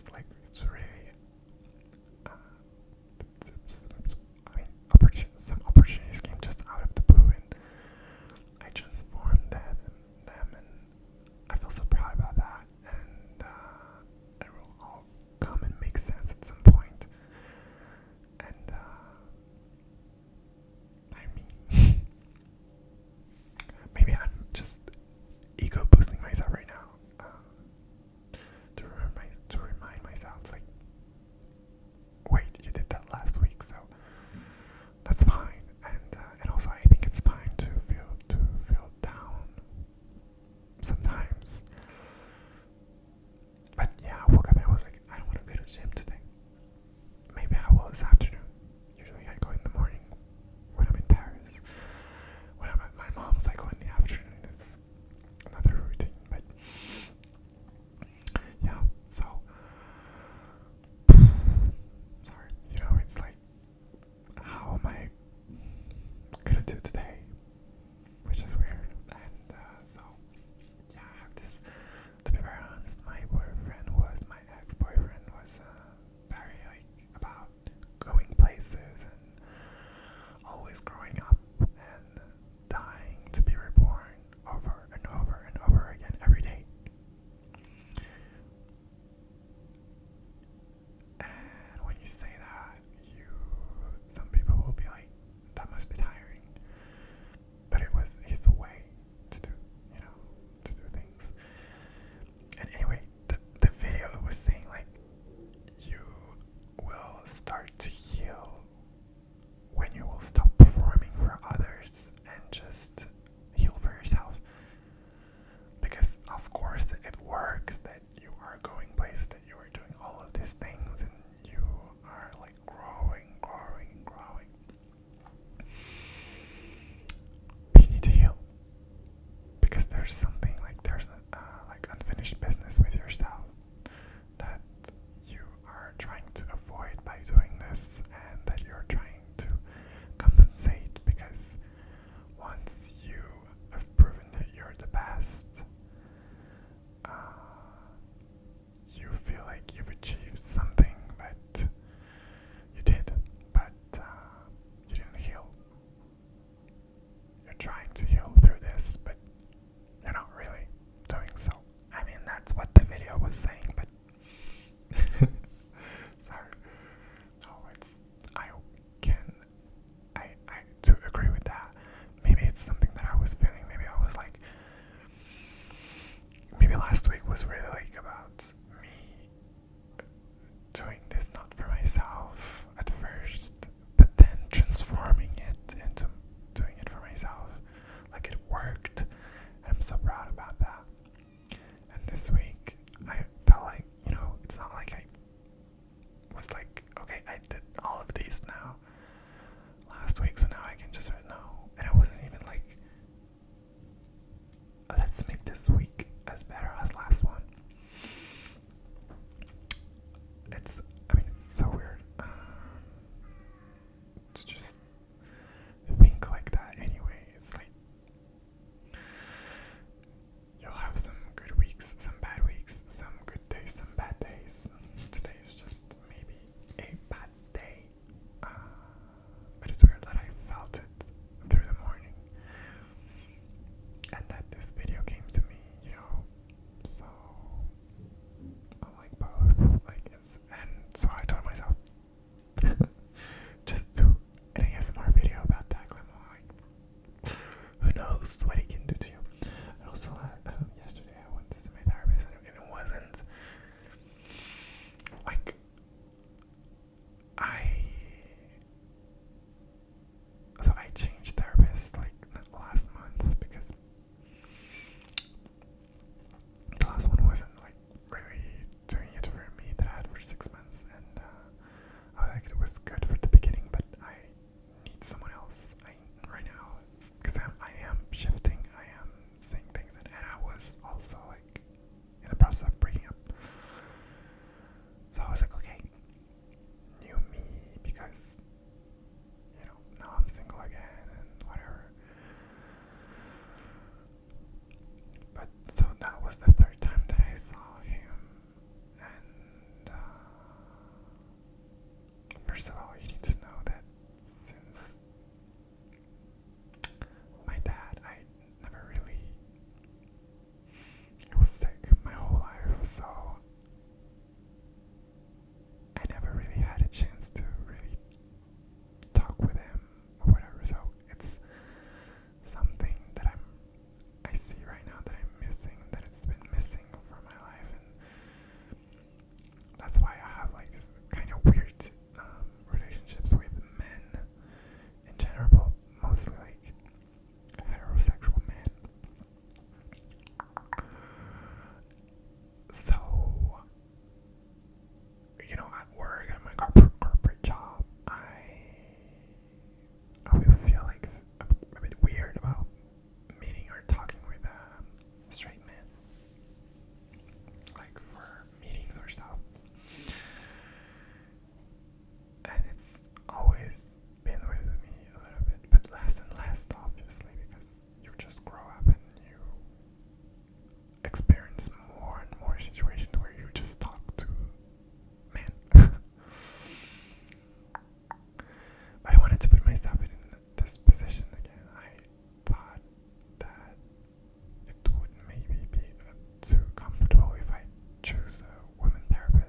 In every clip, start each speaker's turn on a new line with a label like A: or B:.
A: it's really some opportunities came just out of the blue, and I transformed them, and I feel so proud about that. And it will all come and make sense at some point. And I mean, maybe I'm just ego boosting myself right now to remind myself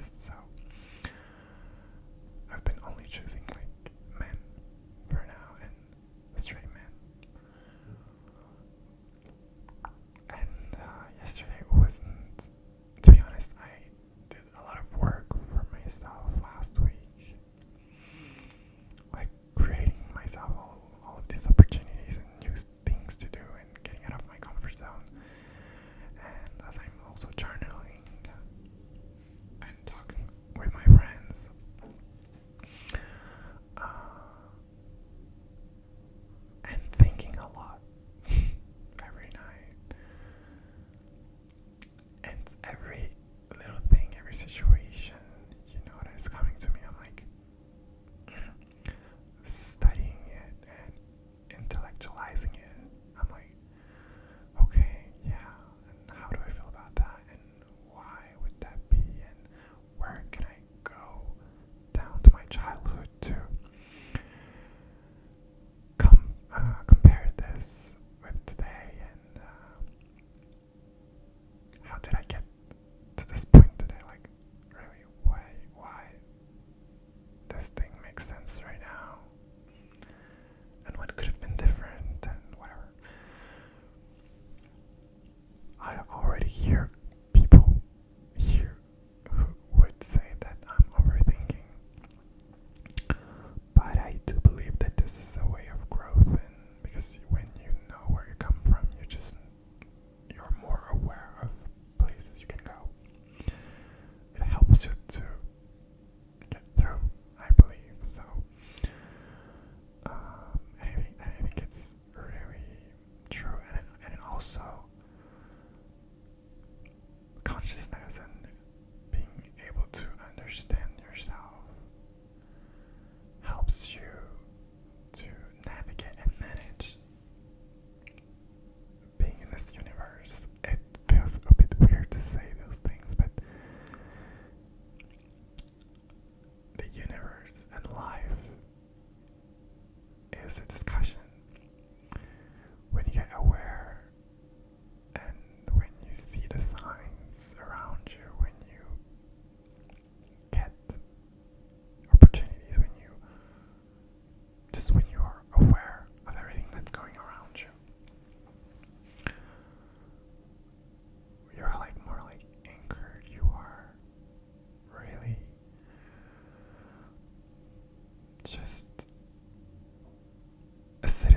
A: honest. So I've been only choosing like men for now and straight men. And yesterday wasn't, to be honest, I did a lot of work for myself last week, like creating myself all of these opportunities and new things to do and getting out of my comfort zone. And as I'm also journaling and talking with my friends, and thinking a lot every night, and every little thing, every situation, that is coming to me, I'm like studying it and intellectualizing it. I'm like, okay, yeah, and how do I feel about that, and why would that be, and where can I go down to my childhood to compare this with today, and how did I get to this point today? Like, really, why this thing makes sense right now, and what could have been different, and whatever. I already hear people here who would say that I'm overthinking, but I do believe that this is a way of growth, and because when you know where you come from, you're more aware of places you can go. It helps you to get through, I believe. So, I think it's really true, and it also consciousness and being able to understand yourself helps you to navigate and manage being in this universe. It feels a bit weird to say those things, but the universe and life is a discussion. When you get aware and when you see the signs around you, when you get opportunities, when you are aware of everything that's going around you, you're like more like anchored. You are really just safe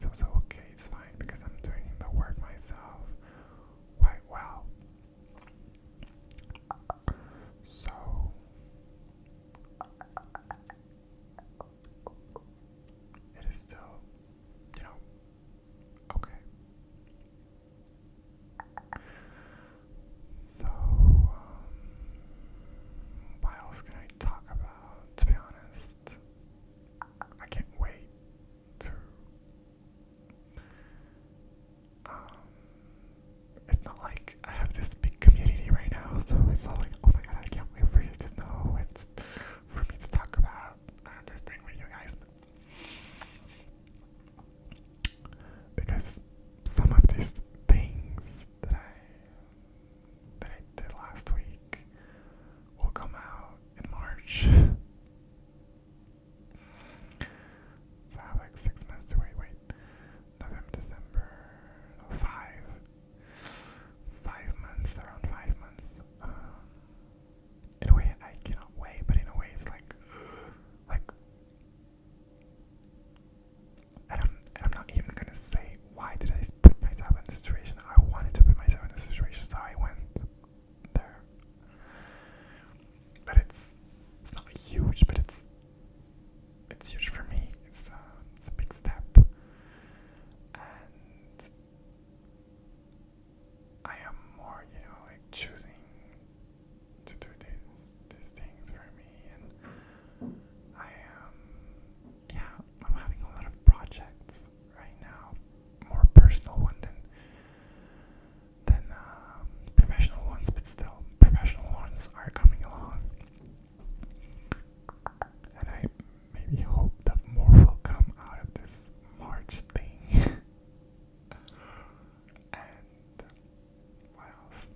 A: it's also okay. It's fine because I'm doing the work myself quite well. So it is still, okay. So, what else can I talk about? To be honest, I can't wait to. It's not like I have this big community right now, so it's not like, oh my god, I can't wait for you to know and for me to talk about this thing with you guys. Because some of these things that I did last week will come out in March. So I have like 6 months to wait. November, December, no, 5 months, around 5 months. In a way, I cannot wait, but in a way, it's like, and I'm not even gonna say why did I put myself in this situation. I wanted to put myself in this situation, so I went there. But it's not huge, but it's huge for me. It's a big step, and I am more, like choosing to do these things for me, and I'm having a lot of projects right now, more personal one than professional ones, but still professional ones are coming along, and I maybe hope that more will come out of this March thing. And what else?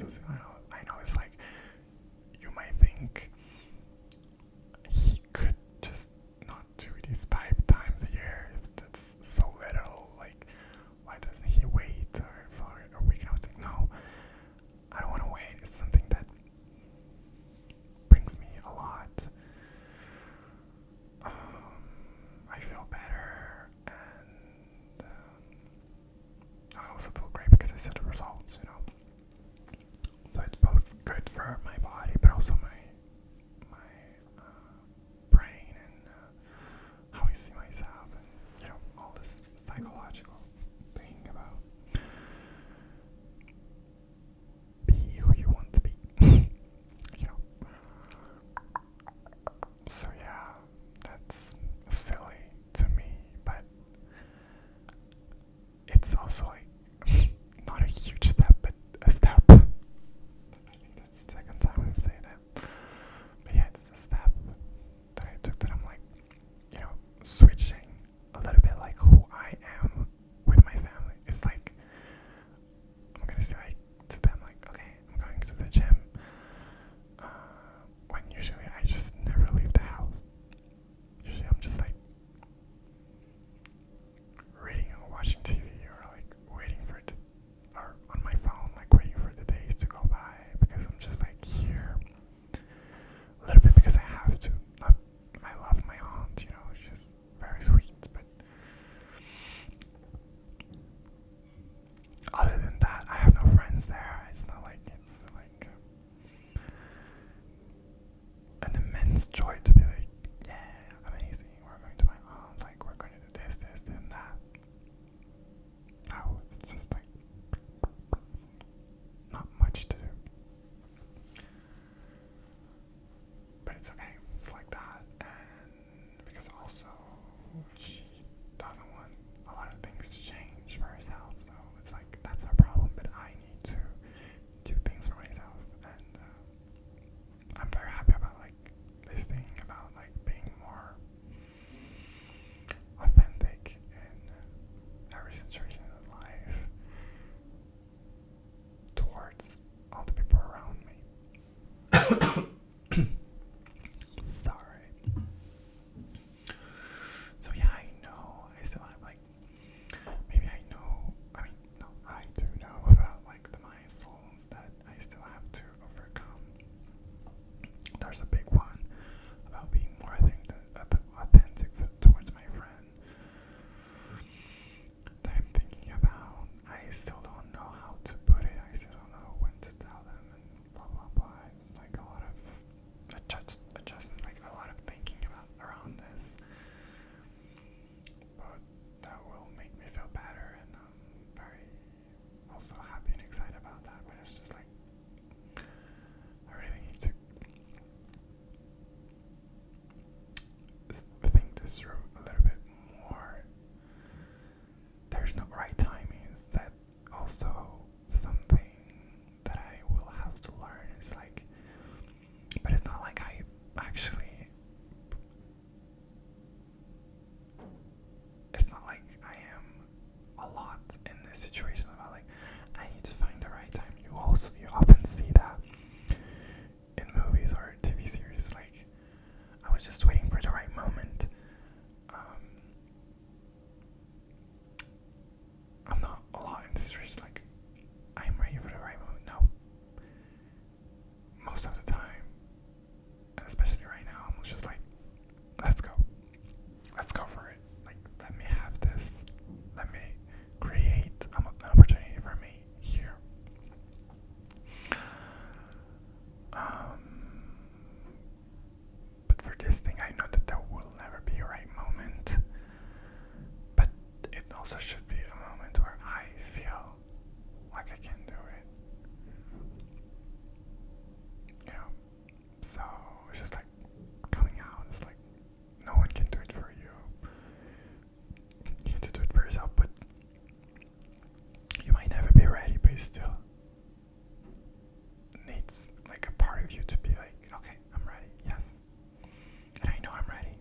A: I know it's like, you might think he could just not do these 5 times a year if that's so little. Like, why doesn't he wait for a week? And I was like, no, I don't want to wait. It's something that brings me a lot. I feel better, and I also feel great because I see the results, you know. So it's both good for my body, but also my brain, and how I see myself, and you know, all this psychological thing about be who you want to be. You know. So yeah, that's silly to me, but it's also like not a huge step, but a step. I think that's the second time I've said that. But yeah, it's a step that I took, that I'm like, you know, switching a little bit like who I am with my family. It's like, I'm gonna say like to them like, okay, I'm going to the gym, when usually I just never leave the house. Usually I'm just like reading or watching TV, or like waiting for it to, or on my phone, like waiting for the days to go by, because I'm just like here a little bit because I have to. I love my aunt, you know, she's very sweet, but other than that, I have no friends there. It's not like it's like an immense joy to be like, yeah, amazing, we're going to my aunt, like we're going to do this, and that. No, it's just like not much to do. But it's okay, it's like that, and because also she doesn't want a lot of things to change for herself, so it's like that's her problem, but I need to do things for myself, and I'm very happy about like this thing about like being more authentic in every situation in life towards all the people around me. Sorry. So yeah, I know I still have like, maybe I know, I mean, no, I do know about like the milestones that I still have to overcome. There's a big one about being more authentic towards my friend that I'm thinking about. I still don't know how to put it. I still don't know when to tell them, and blah blah blah. It's like a lot of adjustment, like a lot of thinking about around this. But that will make me feel better, and I'm very also happy and excited about that. But it's just like, I really need to think this through a little bit more. There's no right timing. Is that also something that I will have to learn? It's like, but it's not like I actually, it's not like I am a lot in this situation about like, I need to find the right time. You often see that in movies or TV series, like, I was just waiting for the right moment. I'm not a lot in this situation, like, I'm ready for the right moment. No. Most of the time, and especially right now, I'm just like, let's go. Let's go for it. Like, let me have this. Let me create an opportunity for me here. But for this thing, I know that there will never be a right moment. But it also should be a moment where I feel like I can do it. You know? So it's just like coming out. It's like no one can do it for you. You need to do it for yourself, but you might never be ready, but it still needs like a part of you to be like, okay, I'm ready, yes. And I know I'm ready.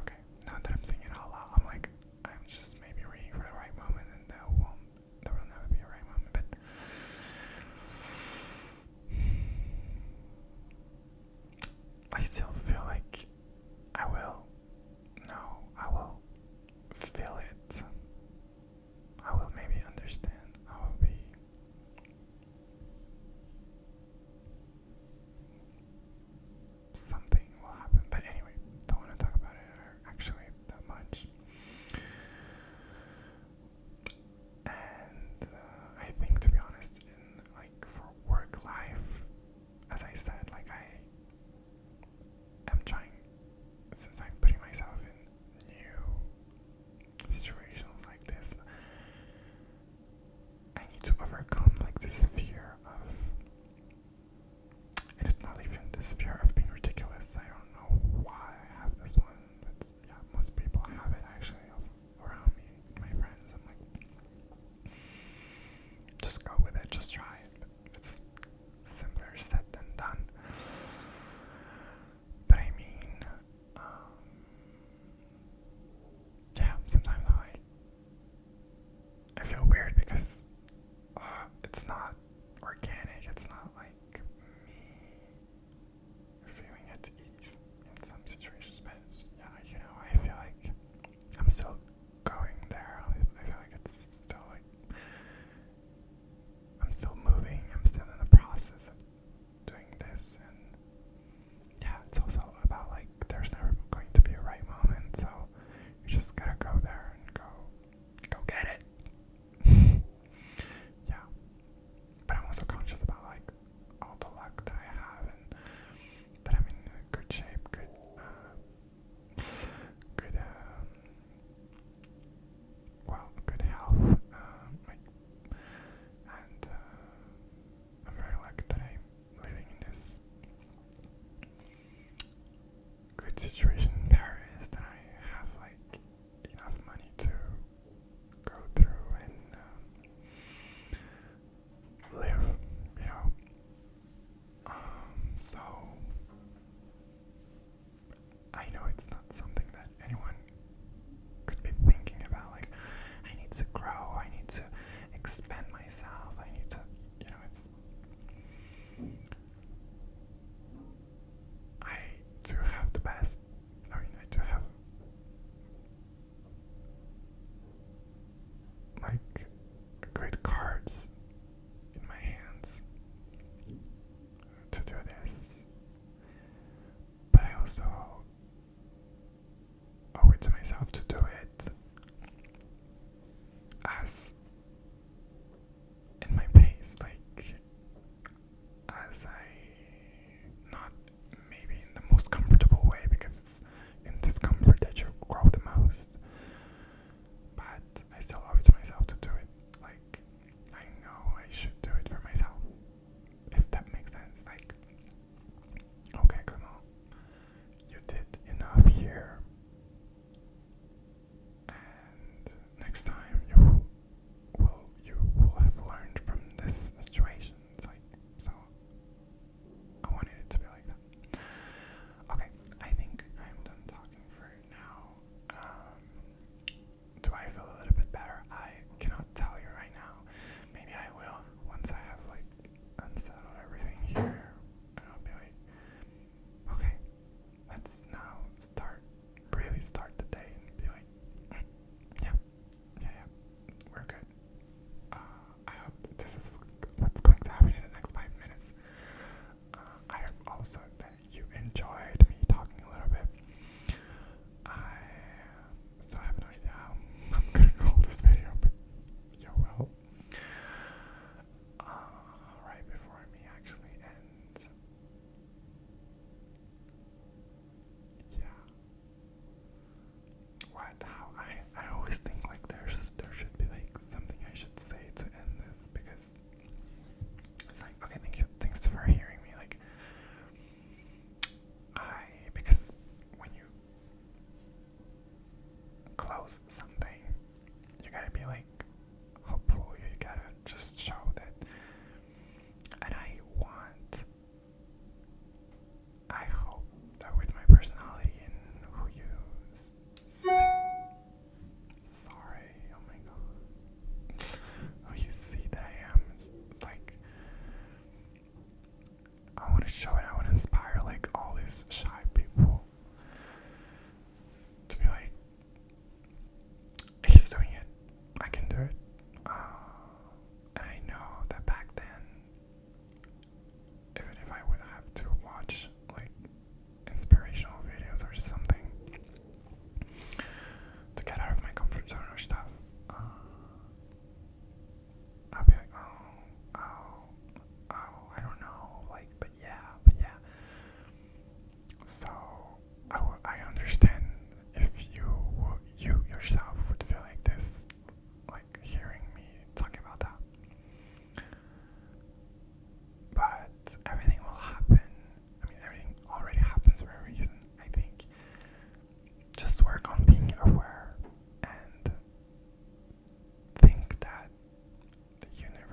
A: Okay, now that I'm saying it out loud, I'm like, I'm just maybe waiting for the right moment, and there will like this fear of, and it's not even this fear of being ridiculous. I don't know why I have this one, but yeah, most people have it actually around me, my friends. I'm like, just go with it, just try it. It's simpler said than done. But I mean, yeah, sometimes I feel weird because it's not organic. It's not like me feeling at ease in some situations. But it's, yeah, I feel like I'm still going there. I feel like it's still like I'm still moving. I'm still in the process of doing this, and yeah, it's also about like there's never going to be a right moment, so you just gotta go there and go get it. Yeah, but I'm also conscious about like all the luck that I have and that I'm in good shape, good, good health, like, and I'm very lucky that I'm living in this good situation in Paris, that I have like enough money to go through and live, you know. So I know it's not something that anyone could be thinking about. Like, I need to grow, I need to expand myself, I need to, it's. I do have the best. I mean, I do have like good cards in my hands to do this, but I also owe it to myself to do it as in my pace, like as not maybe in the most comfortable way, because it's in discomfort that you grow the most, but I still owe it to myself to do it. Like, I know I should do it for myself, if that makes sense. Like, okay, come on, you did enough here, and next time you will have learned from this situation. It's like, so I wanted it to be like that. Okay, I think I'm done talking for now. Do I feel a little bit better? I cannot tell you right now. Maybe I will once I have like unsettled everything here, and I'll be like, okay, let's now really start the day and be like, yeah, we're good. I hope this is what's going to happen in the next 5 minutes. I hope also that you enjoyed me talking a little bit. I still have no idea how I'm gonna call this video, but yo, well, right before me actually ends. Yeah. I always think like there should be like something I should say to end this, because it's like, okay, thanks for hearing me. Like, because when you close something, you gotta be like hopeful. You gotta just show that. And I hope that with my personality and who you see, sorry, oh my god, who you see that I am, it's like, I want to show it. I want to inspire like all these shy people to be like, he's doing it, I can do it. And I know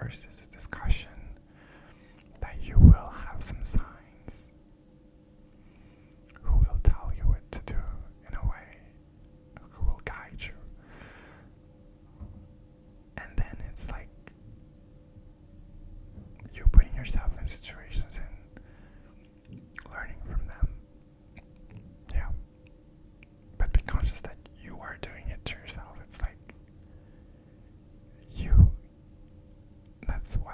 A: first is a discussion, that you will have some signs who will tell you what to do in a way, who will guide you. And then it's like you putting yourself in situations and learning from them. Yeah. But be conscious that you are doing it to yourself. It's like that's why